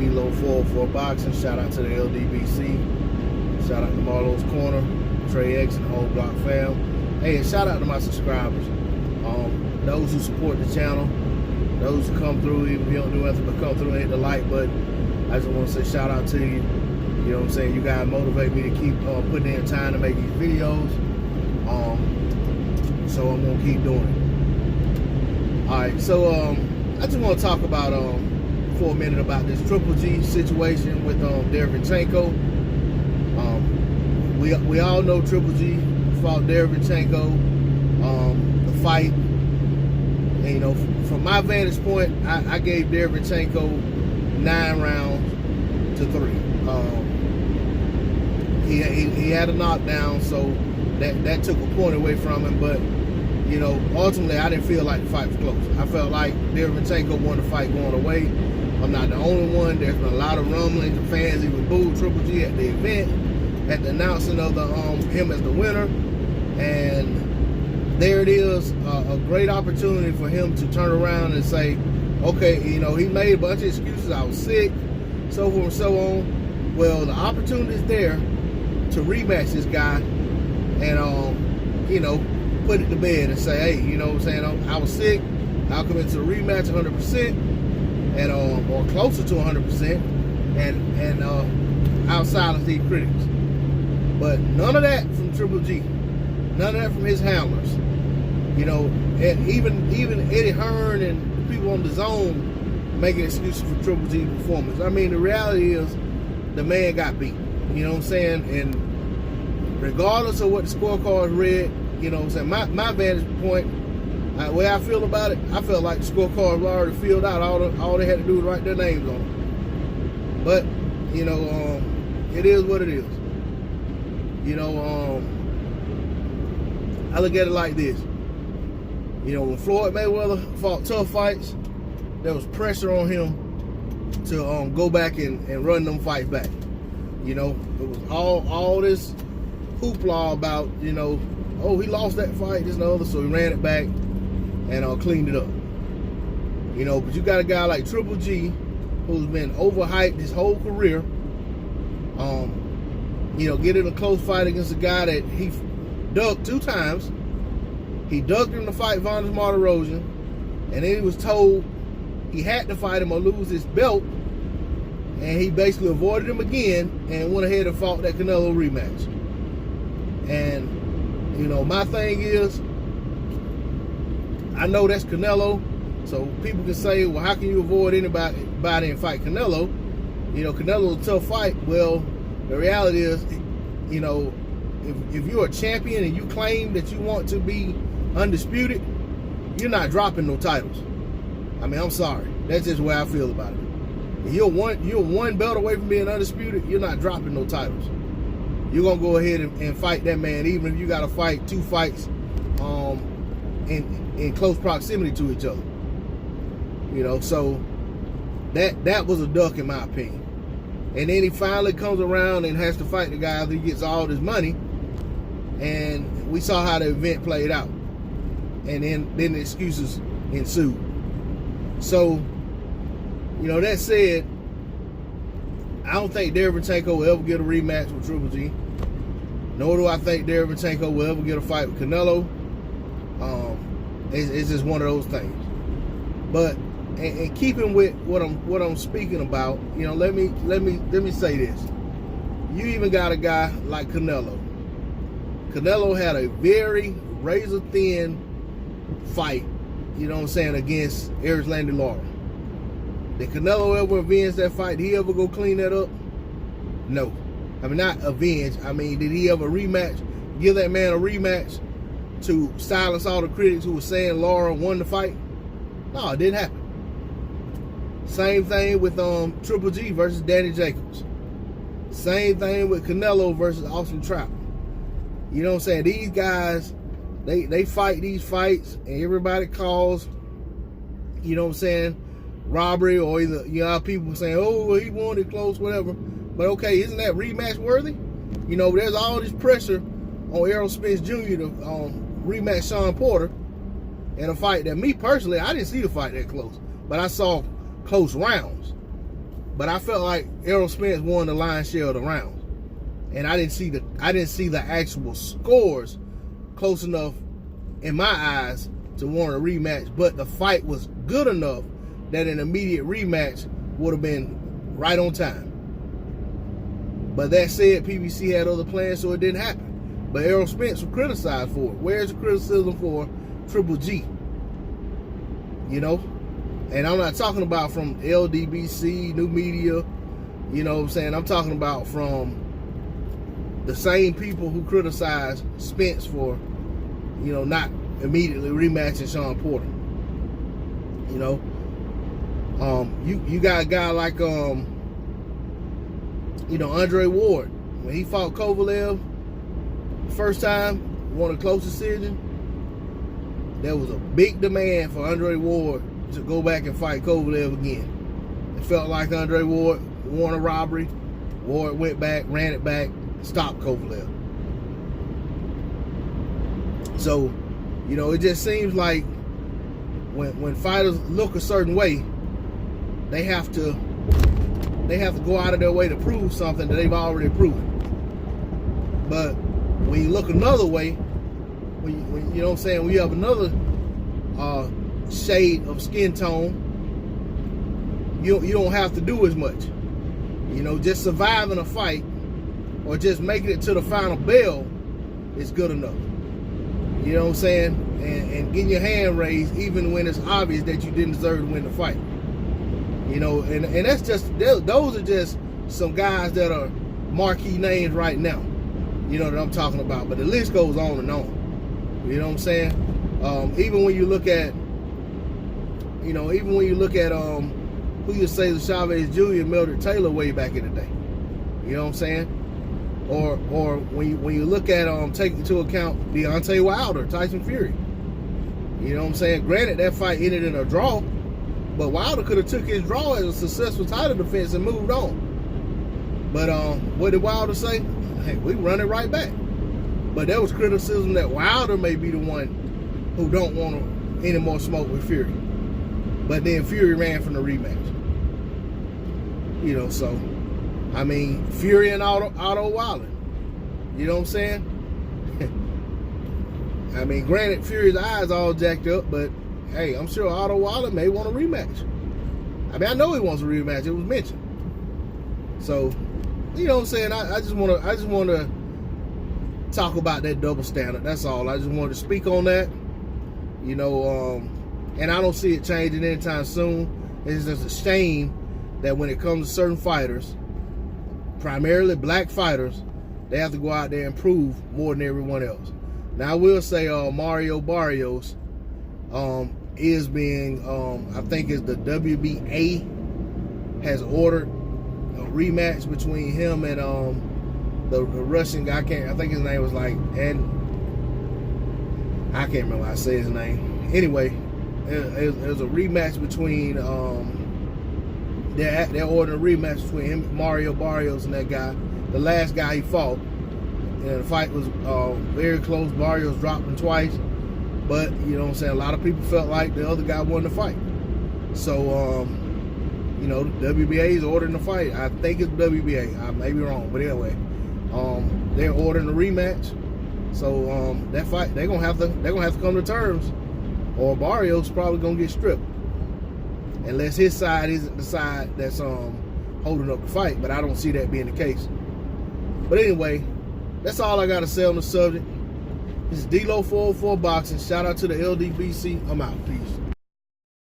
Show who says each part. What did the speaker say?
Speaker 1: Elo 404 Boxing. Shout out to the LDBC. Shout out to Marlo's Corner, Trey X, and the whole Block fam. Hey, and shout out to my subscribers. Those who support the channel, those who come through, even if you don't do nothing but come through and hit the like button. I just want to say shout out to you. You know what I'm saying? You guys motivate me to keep putting in time to make these videos. So I'm gonna keep doing it. All right, so I just want to talk about for a minute about this Triple G situation with Derevyanchenko. We all know Triple G fought Derevyanchenko. The fight, and, you know, from my vantage point, I gave Derevyanchenko 9 rounds to 3. He had a knockdown, so that took a point away from him. But you know, ultimately, I didn't feel like the fight was close. I felt like Derevyanchenko won the fight going away. I'm not the only one. There's been a lot of rumblings. The fans even booed Triple G at the event, at the announcing of the him as the winner. And there it is, a great opportunity for him to turn around and say, okay, you know, he made a bunch of excuses. I was sick, so forth and so on. Well, the opportunity is there to rematch this guy and, you know, put it to bed and say, hey, you know what I'm saying, I was sick. I'll come into the rematch 100% and or closer to 100% and I'll silence these critics. But none of that from Triple G. None of that from his handlers. You know, and even Eddie Hearn and the people on the zone making excuses for Triple G's performance. I mean, the reality is the man got beat. You know what I'm saying? And regardless of what the scorecard read, you know what I'm saying, my vantage point, the way I feel about it, I felt like the scorecard was already filled out. All they had to do was write their names on it. But, you know, it is what it is. You know, I look at it like this. You know, when Floyd Mayweather fought tough fights, there was pressure on him to go back and run them fights back. You know, it was all this hoopla about, you know, oh, he lost that fight, this and the other, so he ran it back and cleaned it up. You know, but you got a guy like Triple G who's been overhyped his whole career. You know, get in a close fight against a guy that he ducked 2 times. He ducked him to fight Vanes Martirosyan, and then he was told he had to fight him or lose his belt, and he basically avoided him again and went ahead and fought that Canelo rematch. And, you know, my thing is, I know that's Canelo, so people can say, well, how can you avoid anybody and fight Canelo? You know, Canelo's a tough fight. Well, the reality is, you know, if you're a champion and you claim that you want to be undisputed, you're not dropping no titles. I mean, I'm sorry. That's just the way I feel about it. If you're one belt away from being undisputed, you're not dropping no titles. You're going to go ahead and fight that man, even if you got to fight 2 fights in close proximity to each other. You know, so that was a duck in my opinion. And then he finally comes around and has to fight the guy after he gets all this money. And we saw how the event played out. And then the excuses ensued. So, you know, that said, I don't think Derevyanchenko will ever get a rematch with Triple G. Nor do I think Derevyanchenko will ever get a fight with Canelo. It's just one of those things. But and keeping with what I'm speaking about, you know, let me say this. You even got a guy like Canelo. Canelo had a very razor thin fight, you know what I'm saying, against Erislandy Lara. Did Canelo ever avenge that fight? Did he ever go clean that up? No. I mean, not avenge. I mean, did he ever rematch? Give that man a rematch to silence all the critics who were saying Lara won the fight? No, it didn't happen. Same thing with Triple G versus Danny Jacobs. Same thing with Canelo versus Austin Trout. You know what I'm saying? These guys, they fight these fights, and everybody calls, you know what I'm saying, robbery, or either, you know, people saying, oh, well, he won it close, whatever. But okay, isn't that rematch worthy? You know, there's all this pressure on Errol Spence Jr. to rematch Sean Porter in a fight that, me personally, I didn't see the fight that close, but I saw close rounds. But I felt like Errol Spence won the lion's share of the rounds, and I didn't see the actual scores close enough in my eyes to warrant a rematch. But the fight was good enough that an immediate rematch would have been right on time. But that said, PBC had other plans, so it didn't happen. But Errol Spence was criticized for it. Where's the criticism for Triple G? You know? And I'm not talking about from LDBC, New Media, you know what I'm saying? I'm talking about from the same people who criticized Spence for, you know, not immediately rematching Sean Porter. You know? You got a guy like, you know, Andre Ward. When he fought Kovalev the first time, won a close decision, there was a big demand for Andre Ward to go back and fight Kovalev again. It felt like Andre Ward won a robbery. Ward went back, ran it back, stopped Kovalev. So, you know, it just seems like when fighters look a certain way, they have to go out of their way to prove something that they've already proven. But when you look another way, when you know what I'm saying, when you have another shade of skin tone, you don't have to do as much. You know, just surviving a fight or just making it to the final bell is good enough. You know what I'm saying? And getting your hand raised even when it's obvious that you didn't deserve to win the fight. You know, and that's just, those are just some guys that are marquee names right now. You know that I'm talking about. But the list goes on and on. You know what I'm saying? Even when you look at, you know, who you say the Chavez Jr. and Mildred Taylor way back in the day. You know what I'm saying? Or when you look at take into account Deontay Wilder, Tyson Fury. You know what I'm saying? Granted, that fight ended in a draw, but Wilder could have took his draw as a successful title defense and moved on. But what did Wilder say? Hey, we run it right back. But there was criticism that Wilder may be the one who don't want any more smoke with Fury. But then Fury ran from the rematch. You know, so, I mean, Fury and Otto Wilder. You know what I'm saying? I mean, granted, Fury's eyes all jacked up, but hey, I'm sure Otto Wilder may want a rematch. I mean, I know he wants a rematch. It was mentioned. So, you know what I'm saying? I just want to talk about that double standard. That's all. I just wanted to speak on that. You know, and I don't see it changing anytime soon. It's just a shame that when it comes to certain fighters, primarily black fighters, they have to go out there and prove more than everyone else. Now, I will say Mario Barrios is being, I think it's the WBA has ordered a rematch between him and the Russian guy. I think his name was like, and I can't remember how I say his name. Anyway, it was a rematch between, they're ordering a rematch between him, Mario Barrios, and that guy, the last guy he fought. And the fight was very close. Barrios dropped him twice. But, you know what I'm saying, a lot of people felt like the other guy won the fight. So, you know, the WBA is ordering the fight. I think it's WBA. I may be wrong. But anyway, they're ordering a rematch. So, that fight, they're gonna have to come to terms, or Barrios probably gonna get stripped. Unless his side isn't the side that's holding up the fight. But I don't see that being the case. But anyway, that's all I got to say on the subject. This is D-Lo 404 Boxing. Shout out to the LDBC. I'm out. Peace.